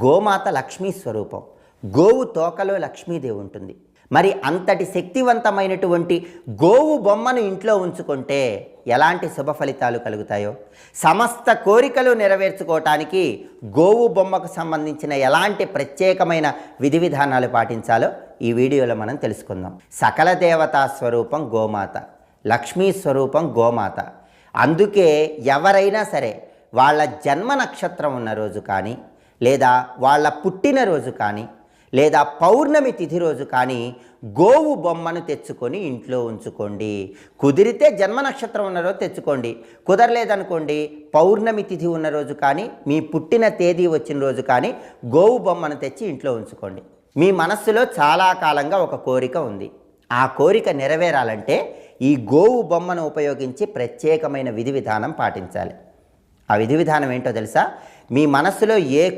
గోమాత లక్ష్మీ స్వరూపం. గోవు తోకలో లక్ష్మీదేవి ఉంటుంది. మరి అంతటి శక్తివంతమైనటువంటి గోవు బొమ్మను ఇంట్లో ఉంచుకుంటే ఎలాంటి శుభ ఫలితాలు కలుగుతాయో, సమస్త కోరికలు నెరవేర్చుకోవటానికి గోవు బొమ్మకు సంబంధించిన ఎలాంటి ప్రత్యేకమైన విధి విధానాలు పాటించాలో ఈ వీడియోలో మనం తెలుసుకుందాం. సకల దేవతా స్వరూపం గోమాత, లక్ష్మీ స్వరూపం గోమాత. అందుకే ఎవరైనా సరే వాళ్ళ జన్మ నక్షత్రం ఉన్న రోజు కానీ, లేదా వాళ్ళ పుట్టినరోజు కానీ, లేదా పౌర్ణమి తిథి రోజు కానీ గోవు బొమ్మను తెచ్చుకొని ఇంట్లో ఉంచుకోండి. కుదిరితే జన్మ నక్షత్రం ఉన్న రోజు తెచ్చుకోండి. కుదరలేదనుకోండి, పౌర్ణమి తిథి ఉన్న రోజు కానీ, మీ పుట్టిన తేదీ వచ్చిన రోజు కానీ గోవు బొమ్మను తెచ్చి ఇంట్లో ఉంచుకోండి. మీ మనస్సులో చాలా కాలంగా ఒక కోరిక ఉంది. ఆ కోరిక నెరవేరాలంటే ఈ గోవు బొమ్మను ఉపయోగించి ప్రత్యేకమైన విధి విధానం పాటించాలి. ఆ విధి విధానం ఏంటో తెలుసా? మీ మనస్సులో ఏ